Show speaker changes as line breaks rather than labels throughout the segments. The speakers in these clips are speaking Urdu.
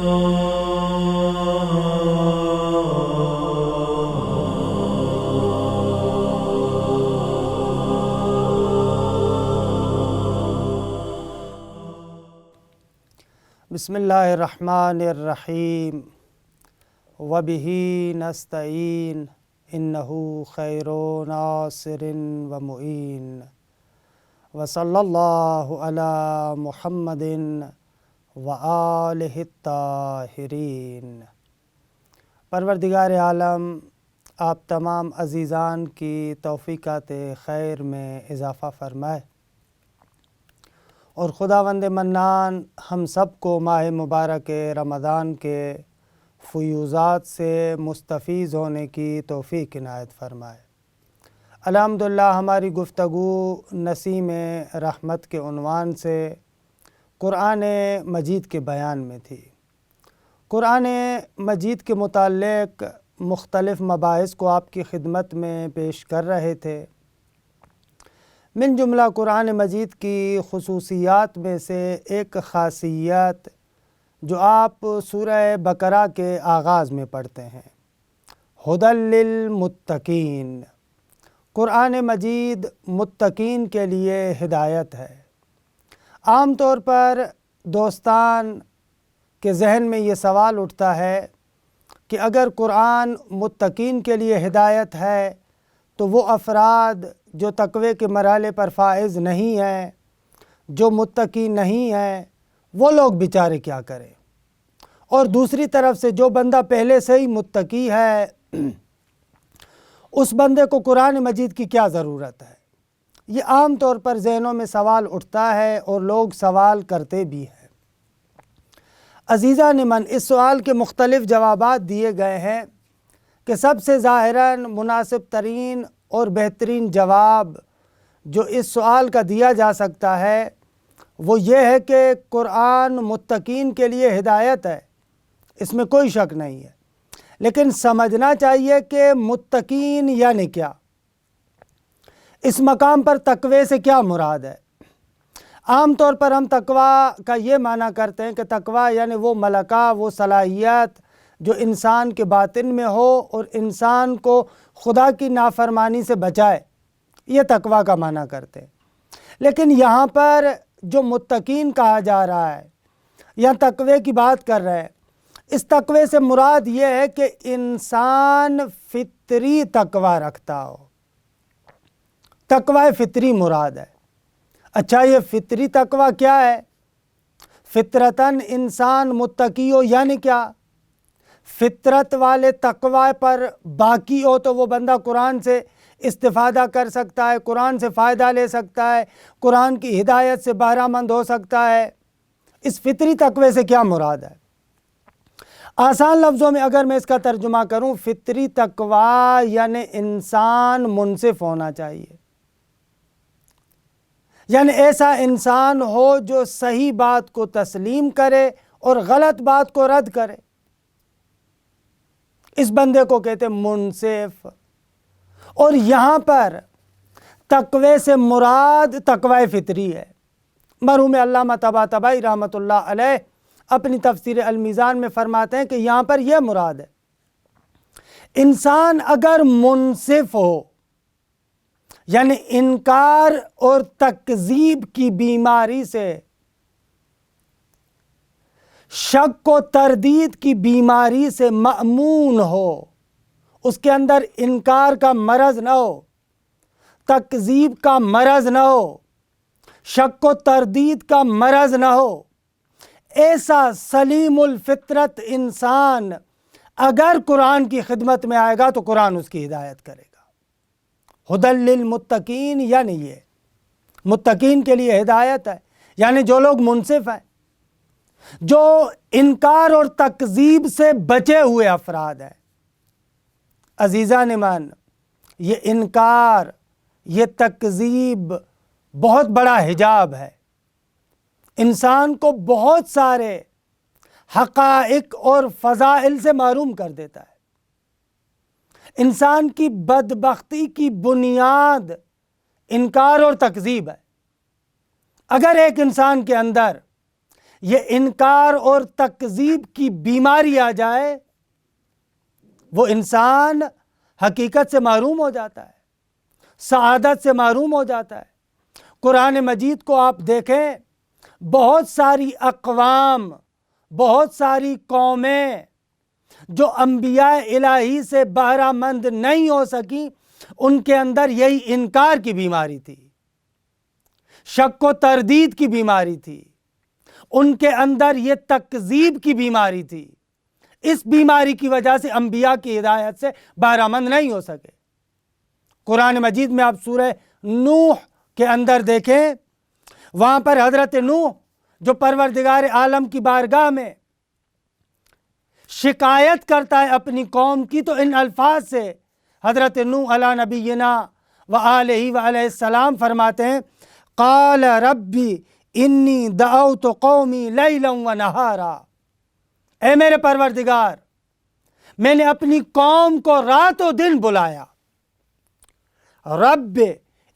بسم اللہ الرحمن الرحیم وبہ نستعین انہ خیر ناصر و معین وصلی اللہ علی محمد وآلہ الطاہرین۔ پروردگار عالم آپ تمام عزیزان کی توفیقات خیر میں اضافہ فرمائے اور خداوند منان ہم سب کو ماہ مبارک رمضان کے فیوضات سے مستفیض ہونے کی توفیق عنایت فرمائے۔ الحمدللہ ہماری گفتگو نسیم رحمت کے عنوان سے قرآن مجید کے بیان میں تھی۔ قرآن مجید کے متعلق مختلف مباحث کو آپ کی خدمت میں پیش کر رہے تھے۔ من جملہ قرآن مجید کی خصوصیات میں سے ایک خاصیت جو آپ سورہ بقرہ کے آغاز میں پڑھتے ہیں، ھدی للمتقین، قرآن مجید متقین کے لیے ہدایت ہے۔ عام طور پر دوستان کے ذہن میں یہ سوال اٹھتا ہے کہ اگر قرآن متقین کے لیے ہدایت ہے تو وہ افراد جو تقوی کے مرحلے پر فائز نہیں ہیں، جو متقی نہیں ہیں، وہ لوگ بیچارے کیا کریں؟ اور دوسری طرف سے جو بندہ پہلے سے ہی متقی ہے اس بندے کو قرآن مجید کی کیا ضرورت ہے؟ یہ عام طور پر ذہنوں میں سوال اٹھتا ہے اور لوگ سوال کرتے بھی ہیں۔ عزیزان من، اس سوال کے مختلف جوابات دیے گئے ہیں کہ سب سے ظاہراً مناسب ترین اور بہترین جواب جو اس سوال کا دیا جا سکتا ہے وہ یہ ہے کہ قرآن متقین کے لیے ہدایت ہے، اس میں کوئی شک نہیں ہے، لیکن سمجھنا چاہیے کہ متقین یعنی کیا، اس مقام پر تقوی سے کیا مراد ہے۔ عام طور پر ہم تقوی کا یہ معنی کرتے ہیں کہ تقوی یعنی وہ ملکہ، وہ صلاحیت جو انسان کے باطن میں ہو اور انسان کو خدا کی نافرمانی سے بچائے، یہ تقوی کا معنی کرتے ہیں۔ لیکن یہاں پر جو متقین کہا جا رہا ہے یا تقوی کی بات کر رہے ہیں، اس تقوی سے مراد یہ ہے کہ انسان فطری تقوی رکھتا ہو، تقوی فطری مراد ہے۔ اچھا، یہ فطری تقوی کیا ہے؟ فطرتاً انسان متقی ہو یعنی کیا؟ فطرت والے تقوی پر باقی ہو تو وہ بندہ قرآن سے استفادہ کر سکتا ہے، قرآن سے فائدہ لے سکتا ہے، قرآن کی ہدایت سے بہرہ مند ہو سکتا ہے۔ اس فطری تقوی سے کیا مراد ہے؟ آسان لفظوں میں اگر میں اس کا ترجمہ کروں، فطری تقوی یعنی انسان منصف ہونا چاہیے، یعنی ایسا انسان ہو جو صحیح بات کو تسلیم کرے اور غلط بات کو رد کرے، اس بندے کو کہتے ہیں منصف۔ اور یہاں پر تقوی سے مراد تقوی فطری ہے۔ مرحوم علامہ طباطبائی رحمۃ اللہ علیہ اپنی تفسیر المیزان میں فرماتے ہیں کہ یہاں پر یہ مراد ہے، انسان اگر منصف ہو، یعنی انکار اور تکذیب کی بیماری سے، شک و تردید کی بیماری سے مأمون ہو، اس کے اندر انکار کا مرض نہ ہو، تکذیب کا مرض نہ ہو، شک و تردید کا مرض نہ ہو، ایسا سلیم الفطرت انسان اگر قرآن کی خدمت میں آئے گا تو قرآن اس کی ہدایت کرے گا۔ ھدی للمتقین یعنی یہ متقین کے لیے ہدایت ہے، یعنی جو لوگ منصف ہیں، جو انکار اور تکذیب سے بچے ہوئے افراد ہیں۔ عزیزان من، یہ انکار، یہ تکذیب بہت بڑا حجاب ہے، انسان کو بہت سارے حقائق اور فضائل سے محروم کر دیتا ہے۔ انسان کی بدبختی کی بنیاد انکار اور تکذیب ہے۔ اگر ایک انسان کے اندر یہ انکار اور تکذیب کی بیماری آ جائے، وہ انسان حقیقت سے محروم ہو جاتا ہے، سعادت سے محروم ہو جاتا ہے۔ قرآن مجید کو آپ دیکھیں، بہت ساری اقوام، بہت ساری قومیں جو انبیاء الہی سے بہرہ مند نہیں ہو سکیں، ان کے اندر یہی انکار کی بیماری تھی، شک و تردید کی بیماری تھی، ان کے اندر یہ تکذیب کی بیماری تھی۔ اس بیماری کی وجہ سے انبیاء کی ہدایت سے بہرہ مند نہیں ہو سکے۔ قرآن مجید میں آپ سورہ نوح کے اندر دیکھیں، وہاں پر حضرت نوح جو پروردگار عالم کی بارگاہ میں شکایت کرتا ہے اپنی قوم کی، تو ان الفاظ سے حضرت نوح علی نبینا وآلہ وعلیہ السلام فرماتے ہیں، قال ربی انی دعوت قومی لیلا ونہارا، اے میرے پروردگار، میں نے اپنی قوم کو رات و دن بلایا۔ رب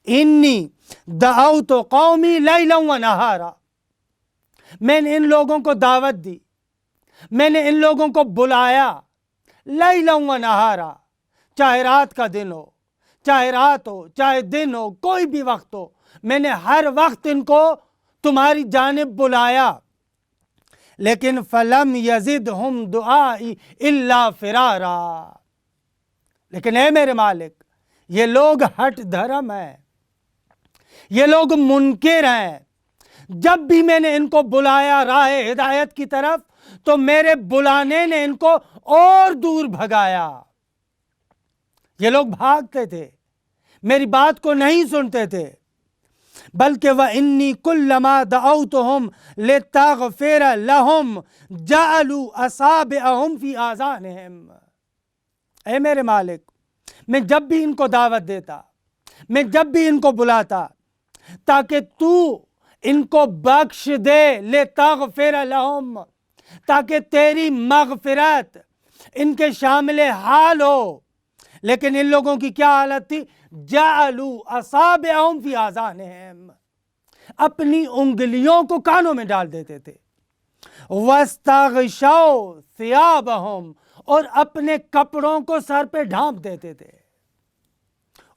انی دعوت قومی لیلا ونہارا، میں نے ان لوگوں کو دعوت دی، میں نے ان لوگوں کو بلایا، لیلا ونہارا، چاہے رات کا دن ہو، چاہے رات ہو، چاہے دن ہو، کوئی بھی وقت ہو، میں نے ہر وقت ان کو تمہاری جانب بلایا، لیکن فلم یزدہم دعائی الا فرارا، لیکن اے میرے مالک، یہ لوگ ہٹ دھرم ہیں، یہ لوگ منکر ہیں۔ جب بھی میں نے ان کو بلایا راہ ہدایت کی طرف، تو میرے بلانے نے ان کو اور دور بھگایا۔ یہ لوگ بھاگتے تھے، میری بات کو نہیں سنتے تھے، بلکہ وَإِنِّي كُلَّمَا دَعَوْتُهُمْ لِتَغْفِرَ لَهُمْ جَعَلُوا أَصَابِعَهُمْ فِي آذَانِهِمْ، اے میرے مالک، میں جب بھی ان کو دعوت دیتا، میں جب بھی ان کو بلاتا تاکہ تو ان کو بخش دے، لِتَغْفِرَ لَهُمْ، تاکہ تیری مغفرت ان کے شامل حال ہو، لیکن ان لوگوں کی کیا حالت تھی؟ جعلوا اصابعهم فی آذانہم، اپنی انگلیوں کو کانوں میں ڈال دیتے تھے، واستغشوا ثیابہم، اور اپنے کپڑوں کو سر پہ ڈھانپ دیتے تھے،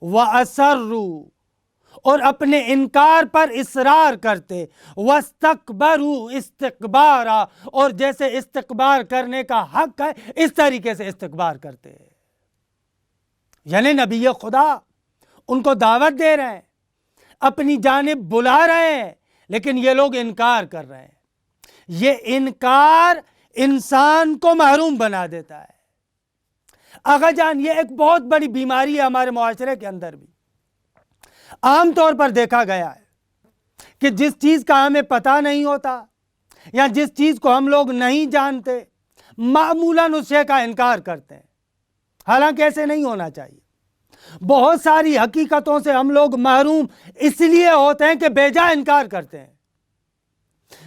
وَأَسَرُّوا، اور اپنے انکار پر اصرار کرتے، وَاسْتَكْبَرُوا اسْتِكْبَارًا، اور جیسے استکبار کرنے کا حق ہے اس طریقے سے استکبار کرتے۔ یعنی نبی خدا ان کو دعوت دے رہے ہیں، اپنی جانب بلا رہے ہیں، لیکن یہ لوگ انکار کر رہے ہیں۔ یہ انکار انسان کو محروم بنا دیتا ہے۔ آقا جان، یہ ایک بہت بڑی بیماری ہے ہمارے معاشرے کے اندر بھی۔ عام طور پر دیکھا گیا ہے کہ جس چیز کا ہمیں پتہ نہیں ہوتا یا جس چیز کو ہم لوگ نہیں جانتے، معمولاً اس شے کا انکار کرتے ہیں، حالانکہ ایسے نہیں ہونا چاہیے۔ بہت ساری حقیقتوں سے ہم لوگ محروم اس لیے ہوتے ہیں کہ بے جا انکار کرتے ہیں۔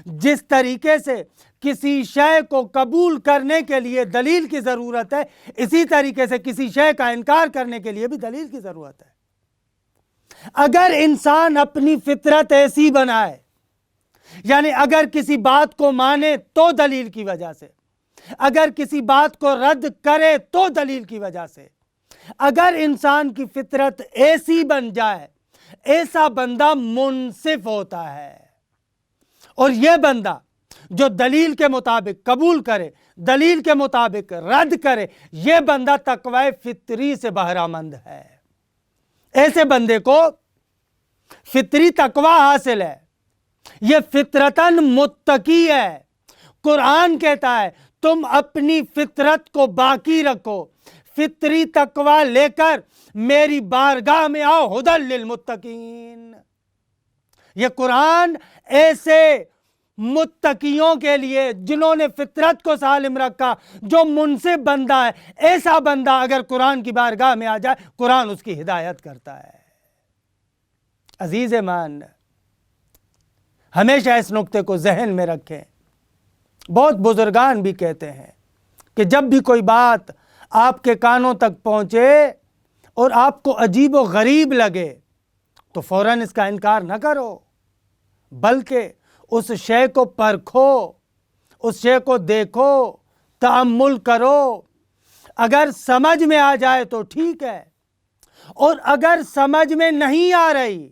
جس طریقے سے کسی شے کو قبول کرنے کے لیے دلیل کی ضرورت ہے، اسی طریقے سے کسی شے کا انکار کرنے کے لیے بھی دلیل کی ضرورت ہے۔ اگر انسان اپنی فطرت ایسی بنائے، یعنی اگر کسی بات کو مانے تو دلیل کی وجہ سے، اگر کسی بات کو رد کرے تو دلیل کی وجہ سے، اگر انسان کی فطرت ایسی بن جائے، ایسا بندہ منصف ہوتا ہے۔ اور یہ بندہ جو دلیل کے مطابق قبول کرے، دلیل کے مطابق رد کرے، یہ بندہ تقوی فطری سے بہرہ مند ہے۔ ایسے بندے کو فطری تقوی حاصل ہے، یہ فطرتاً متقی ہے۔ قرآن کہتا ہے تم اپنی فطرت کو باقی رکھو، فطری تقوی لے کر میری بارگاہ میں آؤ، ھدی للمتقین۔ یہ قرآن ایسے متقیوں کے لیے جنہوں نے فطرت کو سالم رکھا، جو منصف بندہ ہے، ایسا بندہ اگر قرآن کی بارگاہ میں آ جائے، قرآن اس کی ہدایت کرتا ہے۔ عزیز مان، ہمیشہ اس نقطے کو ذہن میں رکھیں۔ بہت بزرگان بھی کہتے ہیں کہ جب بھی کوئی بات آپ کے کانوں تک پہنچے اور آپ کو عجیب و غریب لگے تو فوراً اس کا انکار نہ کرو، بلکہ اس شے کو پرکھو، اس شے کو دیکھو، تأمل کرو، اگر سمجھ میں آ جائے تو ٹھیک ہے، اور اگر سمجھ میں نہیں آ رہی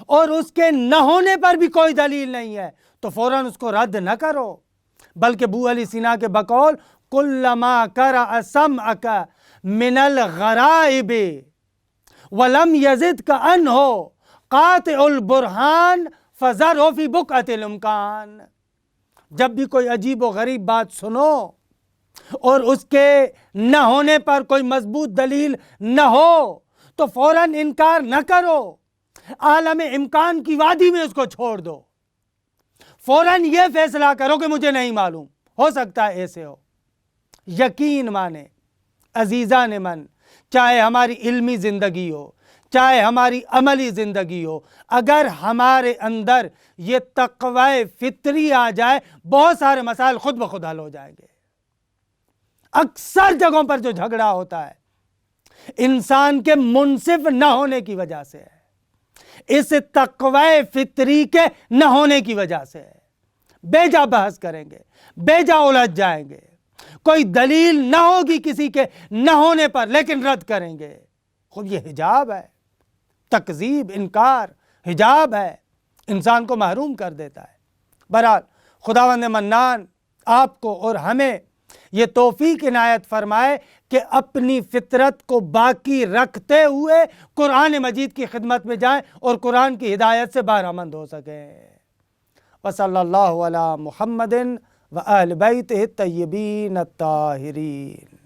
اور اس کے نہ ہونے پر بھی کوئی دلیل نہیں ہے تو فوراً اس کو رد نہ کرو، بلکہ ابو علی سینا کے بقول کلما قرأ سمعک من الغرائب ولم یزدک عنہ قاطع البرہان فذرہ فی بقعۃ الامکان، جب بھی کوئی عجیب و غریب بات سنو اور اس کے نہ ہونے پر کوئی مضبوط دلیل نہ ہو تو فوراً انکار نہ کرو، عالم امکان کی وادی میں اس کو چھوڑ دو، فوراً یہ فیصلہ کرو کہ مجھے نہیں معلوم، ہو سکتا ہے ایسے ہو۔ یقین مانے عزیزان من، چاہے ہماری علمی زندگی ہو، چاہے ہماری عملی زندگی ہو، اگر ہمارے اندر یہ تقوی فطری آ جائے بہت سارے مسائل خود بخود حل ہو جائیں گے۔ اکثر جگہوں پر جو جھگڑا ہوتا ہے انسان کے منصف نہ ہونے کی وجہ سے ہے، اس تقوی فطری کے نہ ہونے کی وجہ سے ہے۔ بے جا بحث کریں گے، بے جا الجھ جائیں گے، کوئی دلیل نہ ہوگی کسی کے نہ ہونے پر لیکن رد کریں گے، خود یہ حجاب ہے، تکذیب، انکار حجاب ہے، انسان کو محروم کر دیتا ہے۔ بہرحال خداوند منان آپ کو اور ہمیں یہ توفیق عنایت فرمائے کہ اپنی فطرت کو باقی رکھتے ہوئے قرآن مجید کی خدمت میں جائیں اور قرآن کی ہدایت سے بہرہ مند ہو سکیں۔ وصلی اللہ علی محمد وآل بیتہ الطیبین الطاہرین۔